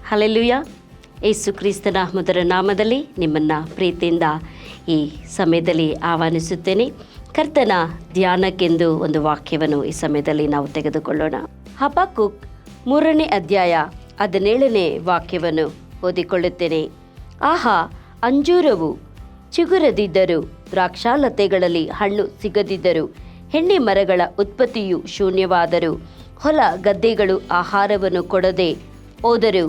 Hallelujah. ಯೇಸು ಕ್ರಿಸ್ತನ ಮಧುರ ನಾಮದಲ್ಲಿ ನಿಮ್ಮನ್ನು ಪ್ರೀತಿಯಿಂದ ಈ ಸಮಯದಲ್ಲಿ ಆಹ್ವಾನಿಸುತ್ತೇನೆ. ಕರ್ತನ ಧ್ಯಾನಕ್ಕೆಂದು ಒಂದು ವಾಕ್ಯವನ್ನು ಈ ಸಮಯದಲ್ಲಿ ನಾವು ತೆಗೆದುಕೊಳ್ಳೋಣ. ಹಬಕ್ಕೂಕ್ 3ನೇ ಅಧ್ಯಾಯ 17ನೇ ವಾಕ್ಯವನ್ನು ಓದಿಕೊಳ್ಳುತ್ತೇನೆ. ಆಹಾ, ಅಂಜೂರವು ಚಿಗುರದಿದ್ದರೂ, ದ್ರಾಕ್ಷಾಲತೆಗಳಲ್ಲಿ ಹಣ್ಣು ಸಿಗದಿದ್ದರೂ, ಹೆಣ್ಣೆ ಮರಗಳ ಉತ್ಪತ್ತಿಯು ಶೂನ್ಯವಾದರೂ, ಹೊಲ ಗದ್ದೆಗಳು ಆಹಾರವನ್ನು ಕೊಡದೆ ಹೋದರೂ,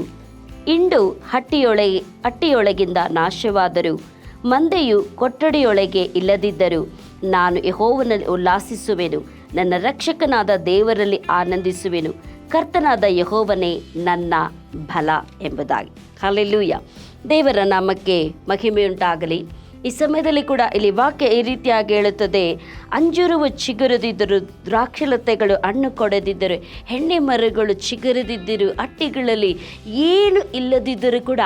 ಇಂಡು ಹಟ್ಟಿಯೊಳಗಿಂದ ನಾಶವಾದರೂ, ಮಂದೆಯು ಕೊಠಡಿಯೊಳಗೆ ಇಲ್ಲದಿದ್ದರೂ, ನಾನು ಯೆಹೋವನಲ್ಲಿ ಉಲ್ಲಾಸಿಸುವೆನು, ನನ್ನ ರಕ್ಷಕನಾದ ದೇವರಲ್ಲಿ ಆನಂದಿಸುವೆನು. ಕರ್ತನಾದ ಯೆಹೋವನೇ ನನ್ನ ಬಲ ಎಂಬುದಾಗಿ. ಹಲ್ಲೆಲೂಯಾ. ದೇವರ ನಾಮಕ್ಕೆ ಮಹಿಮೆಯುಂಟಾಗಲಿ. ಈ ಸಮಯದಲ್ಲಿ ಕೂಡ ಇಲ್ಲಿ ವಾಕ್ಯ ಈ ರೀತಿಯಾಗಿ ಹೇಳುತ್ತದೆ, ಅಂಜೂರವು ಚಿಗುರದಿದ್ದರು, ದ್ರಾಕ್ಷಲತೆಗಳು ಹಣ್ಣು ಕೊಡದಿದ್ದರು, ಹೆಣ್ಣೆ ಮರಗಳು ಚಿಗುರದಿದ್ದರು, ಹಟ್ಟಿಗಳಲ್ಲಿ ಏನು ಇಲ್ಲದಿದ್ದರೂ ಕೂಡ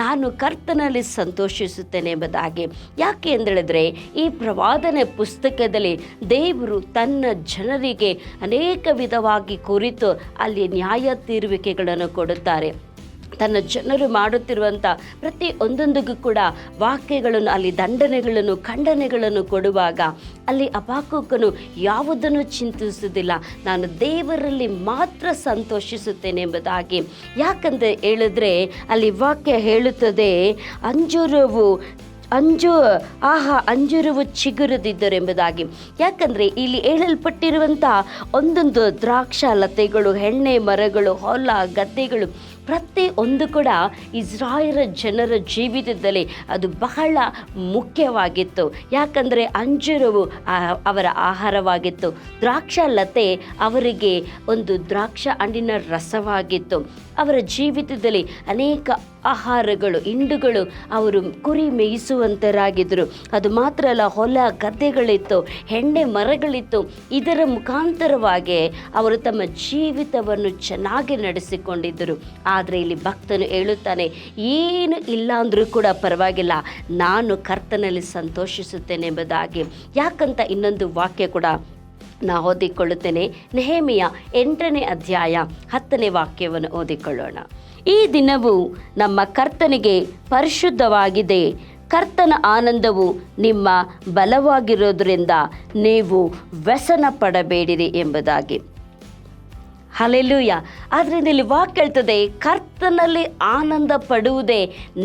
ನಾನು ಕರ್ತನಲ್ಲಿ ಸಂತೋಷಿಸುತ್ತೇನೆ ಎಂಬುದಾಗಿ. ಯಾಕೆ ಅಂತೇಳಿದ್ರೆ, ಈ ಪ್ರವಾದನೆ ಪುಸ್ತಕದಲ್ಲಿ ದೇವರು ತನ್ನ ಜನರಿಗೆ ಅನೇಕ ವಿಧವಾಗಿ ಕುರಿತು ಅಲ್ಲಿ ನ್ಯಾಯ ತೀರುವಿಕೆಗಳನ್ನು ಕೊಡುತ್ತಾರೆ. ತನ್ನ ಜನರು ಮಾಡುತ್ತಿರುವಂಥ ಪ್ರತಿ ಒಂದೊಂದಿಗೂ ಕೂಡ ವಾಕ್ಯಗಳನ್ನು, ಅಲ್ಲಿ ದಂಡನೆಗಳನ್ನು, ಖಂಡನೆಗಳನ್ನು ಕೊಡುವಾಗ ಅಲ್ಲಿ ಹಬಕ್ಕೂಕನು ಯಾವುದನ್ನು ಚಿಂತಿಸುವುದಿಲ್ಲ, ನಾನು ದೇವರಲ್ಲಿ ಮಾತ್ರ ಸಂತೋಷಿಸುತ್ತೇನೆ ಎಂಬುದಾಗಿ. ಯಾಕಂತ ಹೇಳಿದ್ರೆ ಅಲ್ಲಿ ವಾಕ್ಯ ಹೇಳುತ್ತದೆ, ಅಂಜೂರವು ಚಿಗುರದಿದ್ದರೆಂಬುದಾಗಿ. ಯಾಕಂದರೆ ಇಲ್ಲಿ ಹೇಳಲ್ಪಟ್ಟಿರುವಂಥ ಒಂದೊಂದು ದ್ರಾಕ್ಷಾಲತೆಗಳು, ಹೆಣ್ಣೆ ಮರಗಳು, ಹೊಲ ಗದ್ದೆಗಳು ಪ್ರತಿ ಒಂದು ಕೂಡ ಇಸ್ರಾಯೇಲ್ ಜನರ ಜೀವಿತದಲ್ಲಿ ಅದು ಬಹಳ ಮುಖ್ಯವಾಗಿತ್ತು. ಯಾಕಂದರೆ ಅಂಜೂರವು ಅವರ ಆಹಾರವಾಗಿತ್ತು, ದ್ರಾಕ್ಷಾಲತೆ ಅವರಿಗೆ ಒಂದು ದ್ರಾಕ್ಷ ಹಣ್ಣಿನ ರಸವಾಗಿತ್ತು. ಅವರ ಜೀವಿತದಲ್ಲಿ ಅನೇಕ ಆಹಾರಗಳು, ಹಿಂಡುಗಳು, ಅವರು ಕುರಿ ಮೇಯಿಸುವಂತರಾಗಿದ್ದರು. ಅದು ಮಾತ್ರ ಅಲ್ಲ, ಹೊಲ ಗದ್ದೆಗಳಿತ್ತು, ಹೆಣ್ಣೆ ಮರಗಳಿತ್ತು. ಇದರ ಮುಖಾಂತರವಾಗಿ ಅವರು ತಮ್ಮ ಜೀವಿತವನ್ನು ಚೆನ್ನಾಗಿ ನಡೆಸಿಕೊಂಡಿದ್ದರು. ಆದರೆ ಇಲ್ಲಿ ಭಕ್ತನು ಹೇಳುತ್ತಾನೆ, ಏನು ಇಲ್ಲ ಅಂದರೂ ಕೂಡ ಪರವಾಗಿಲ್ಲ, ನಾನು ಕರ್ತನಲ್ಲಿ ಸಂತೋಷಿಸುತ್ತೇನೆ ಎಂಬುದಾಗಿ. ಯಾಕಂತ ಇನ್ನೊಂದು ವಾಕ್ಯ ಕೂಡ ನಾ ಓದಿಕೊಳ್ಳುತ್ತೇನೆ. ನೆಹೆಮೀಯ 8ನೇ ಅಧ್ಯಾಯ 10ನೇ ವಾಕ್ಯವನ್ನು ಓದಿಕೊಳ್ಳೋಣ. ಈ ದಿನವು ನಮ್ಮ ಕರ್ತನಿಗೆ ಪರಿಶುದ್ಧವಾಗಿದೆ, ಕರ್ತನ ಆನಂದವು ನಿಮ್ಮ ಬಲವಾಗಿರೋದ್ರಿಂದ ನೀವು ವ್ಯಸನ ಪಡಬೇಡಿರಿ ಎಂಬುದಾಗಿ. ಹಲ್ಲೆಲೂಯಾ. ಆದ್ದರಿಂದ ಇಲ್ಲಿ ವಾಕ್ಯ ಹೇಳ್ತದೆ, ಕರ್ತನಲ್ಲಿ ಆನಂದ ಪಡುವುದೇ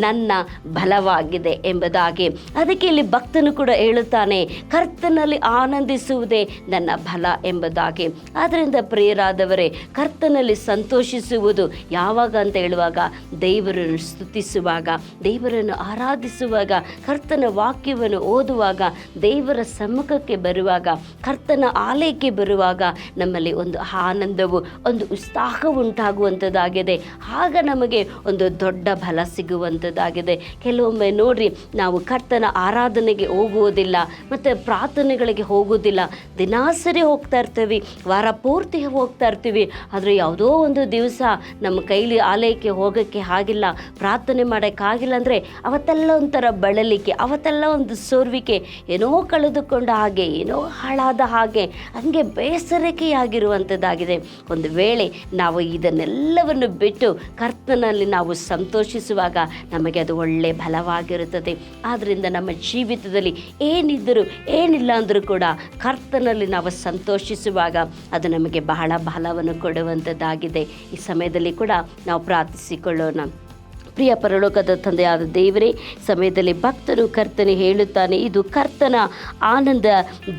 ನನ್ನ ಬಲವಾಗಿದೆ ಎಂಬುದಾಗಿ. ಅದಕ್ಕೆ ಇಲ್ಲಿ ಭಕ್ತನು ಕೂಡ ಹೇಳುತ್ತಾನೆ, ಕರ್ತನಲ್ಲಿ ಆನಂದಿಸುವುದೇ ನನ್ನ ಬಲ ಎಂಬುದಾಗಿ. ಆದ್ದರಿಂದ ಪ್ರಿಯರಾದವರೇ, ಕರ್ತನಲ್ಲಿ ಸಂತೋಷಿಸುವುದು ಯಾವಾಗ ಅಂತ ಹೇಳುವಾಗ, ದೇವರನ್ನು ಸ್ತುತಿಸುವಾಗ, ದೇವರನ್ನು ಆರಾಧಿಸುವಾಗ, ಕರ್ತನ ವಾಕ್ಯವನ್ನು ಓದುವಾಗ, ದೇವರ ಸಮ್ಮುಖಕ್ಕೆ ಬರುವಾಗ, ಕರ್ತನ ಆಲಯಕ್ಕೆ ಬರುವಾಗ ನಮ್ಮಲ್ಲಿ ಒಂದು ಆನಂದವು, ಒಂದು ಉತ್ಸಾಹ ಉಂಟಾಗುವಂಥದ್ದಾಗಿದೆ. ಆಗ ನಮಗೆ ಒಂದು ದೊಡ್ಡ ಬಲ ಸಿಗುವಂಥದ್ದಾಗಿದೆ. ಕೆಲವೊಮ್ಮೆ ನೋಡ್ರಿ, ನಾವು ಕರ್ತನ ಆರಾಧನೆಗೆ ಹೋಗುವುದಿಲ್ಲ, ಮತ್ತು ಪ್ರಾರ್ಥನೆಗಳಿಗೆ ಹೋಗುವುದಿಲ್ಲ. ದಿನಾಸರಿ ಹೋಗ್ತಾ ಇರ್ತೀವಿ, ವಾರ ಪೂರ್ತಿ ಹೋಗ್ತಾ ಇರ್ತೀವಿ. ಆದರೆ ಯಾವುದೋ ಒಂದು ದಿವಸ ನಮ್ಮ ಕೈಲಿ ಆಲಯಕ್ಕೆ ಹೋಗೋಕ್ಕೆ ಆಗಿಲ್ಲ, ಪ್ರಾರ್ಥನೆ ಮಾಡೋಕ್ಕಾಗಿಲ್ಲ ಅಂದರೆ ಅವತ್ತೆಲ್ಲ ಒಂಥರ ಬಳಲಿಕೆ, ಅವತ್ತೆಲ್ಲ ಒಂದು ಸೋರ್ವಿಕೆ, ಏನೋ ಕಳೆದುಕೊಂಡ ಹಾಗೆ, ಏನೋ ಹಾಳಾದ ಹಾಗೆ, ಹಂಗೆ ಬೇಸರಿಕೆಯಾಗಿರುವಂಥದ್ದಾಗಿದೆ. ಒಂದು ವೇಳೆ ನಾವು ಇದನ್ನೆಲ್ಲವನ್ನು ಬಿಟ್ಟು ಕರ್ತನಲ್ಲಿ ನಾವು ಸಂತೋಷಿಸುವಾಗ ನಮಗೆ ಅದು ಒಳ್ಳೆ ಬಲವಾಗಿರುತ್ತದೆ. ಆದ್ದರಿಂದ ನಮ್ಮ ಜೀವಿತದಲ್ಲಿ ಏನಿದ್ದರೂ ಏನಿಲ್ಲ ಅಂದರೂ ಕೂಡ ಕರ್ತನಲ್ಲಿ ನಾವು ಸಂತೋಷಿಸುವಾಗ ಅದು ನಮಗೆ ಬಹಳ ಬಲವನ್ನು ಕೊಡುವಂಥದ್ದಾಗಿದೆ. ಈ ಸಮಯದಲ್ಲಿ ಕೂಡ ನಾವು ಪ್ರಾರ್ಥಿಸಿಕೊಳ್ಳೋಣ. ಪ್ರಿಯ ಪರಲೋಕದ ತಂದೆಯಾದ ದೇವರೇ, ಸಮಯದಲ್ಲಿ ಭಕ್ತರು ಕರ್ತನೆ ಹೇಳುತ್ತಾನೆ, ಇದು ಕರ್ತನ ಆನಂದ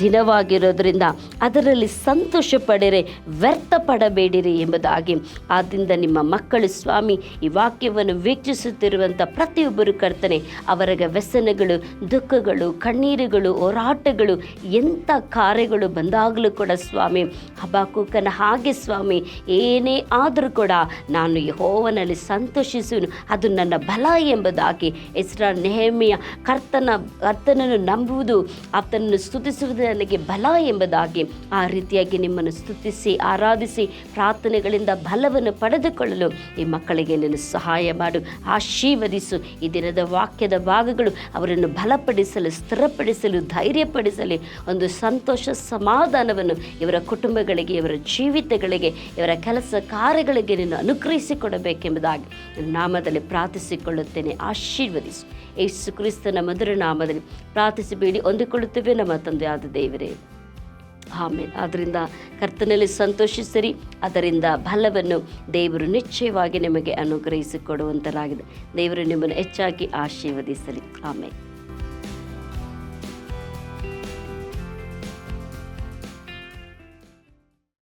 ದಿನವಾಗಿರೋದ್ರಿಂದ ಅದರಲ್ಲಿ ಸಂತೋಷ ಪಡಿರೆ, ವ್ಯರ್ಥ ಪಡಬೇಡಿರಿ ಎಂಬುದಾಗಿ. ಆದ್ದರಿಂದ ನಿಮ್ಮ ಮಕ್ಕಳು ಸ್ವಾಮಿ, ಈ ವಾಕ್ಯವನ್ನು ವೀಕ್ಷಿಸುತ್ತಿರುವಂಥ ಪ್ರತಿಯೊಬ್ಬರು ಕರ್ತನೆ, ಅವರ ವ್ಯಸನಗಳು, ದುಃಖಗಳು, ಕಣ್ಣೀರುಗಳು, ಹೋರಾಟಗಳು, ಎಂಥ ಕಾರ್ಯಗಳು ಬಂದಾಗಲೂ ಕೂಡ ಸ್ವಾಮಿ, ಹಬಕ್ಕೂಕನ ಹಾಗೆ ಸ್ವಾಮಿ, ಏನೇ ಆದರೂ ಕೂಡ ನಾನು ಯೆಹೋವನಲ್ಲಿ ಸಂತೋಷಿಸುವೆನು, ಅದು ನನ್ನ ಬಲ ಎಂಬುದಾಗಿ ಎಸ್ರಾ ನೆಹೆಮೀಯ ಕರ್ತನನ್ನು ನಂಬುವುದು, ಆತನನ್ನು ಸ್ತುತಿಸುವುದು ನನಗೆ ಬಲ ಎಂಬುದಾಗಿ ಆ ರೀತಿಯಾಗಿ ನಿಮ್ಮನ್ನು ಸ್ತುತಿಸಿ ಆರಾಧಿಸಿ ಪ್ರಾರ್ಥನೆಗಳಿಂದ ಬಲವನ್ನು ಪಡೆದುಕೊಳ್ಳಲು ಈ ಮಕ್ಕಳಿಗೆ ನೀನು ಸಹಾಯ ಮಾಡು, ಆಶೀರ್ವದಿಸು. ಈ ದಿನದ ವಾಕ್ಯದ ಭಾಗಗಳು ಅವರನ್ನು ಬಲಪಡಿಸಲು, ಸ್ಥಿರಪಡಿಸಲು, ಧೈರ್ಯಪಡಿಸಲಿ. ಒಂದು ಸಂತೋಷ ಸಮಾಧಾನವನ್ನು ಇವರ ಕುಟುಂಬಗಳಿಗೆ, ಇವರ ಜೀವಿತಗಳಿಗೆ, ಇವರ ಕೆಲಸ ಕಾರ್ಯಗಳಿಗೆ ನೀನು ಅನುಗ್ರಹಿಸಿಕೊಡಬೇಕೆಂಬುದಾಗಿ ನಾಮದಲ್ಲಿ ಪ್ರಾರ್ಥಿಸಿಕೊಳ್ಳುತ್ತೇನೆ. ಆಶೀರ್ವದಿಸು. ಯೇಸು ಕ್ರಿಸ್ತನ ಮಧುರ ನಾಮದಲ್ಲಿ ಪ್ರಾರ್ಥಿಸಿಬೇಡಿ ಹೊಂದಿಕೊಳ್ಳುತ್ತೇವೆ ನಮ್ಮ ತಂದೆಯಾದ ದೇವರೇ, ಆಮೇಲೆ. ಆದ್ದರಿಂದ ಕರ್ತನಲ್ಲಿ ಸಂತೋಷಿಸಿರಿ, ಅದರಿಂದ ಬಲವನ್ನು ದೇವರು ನಿಶ್ಚಯವಾಗಿ ನಿಮಗೆ ಅನುಗ್ರಹಿಸಿಕೊಡುವಂತಲಾಗಿದೆ. ದೇವರು ನಿಮ್ಮನ್ನು ಹೆಚ್ಚಾಗಿ ಆಶೀರ್ವದಿಸಲಿ. ಆಮೇಲೆ.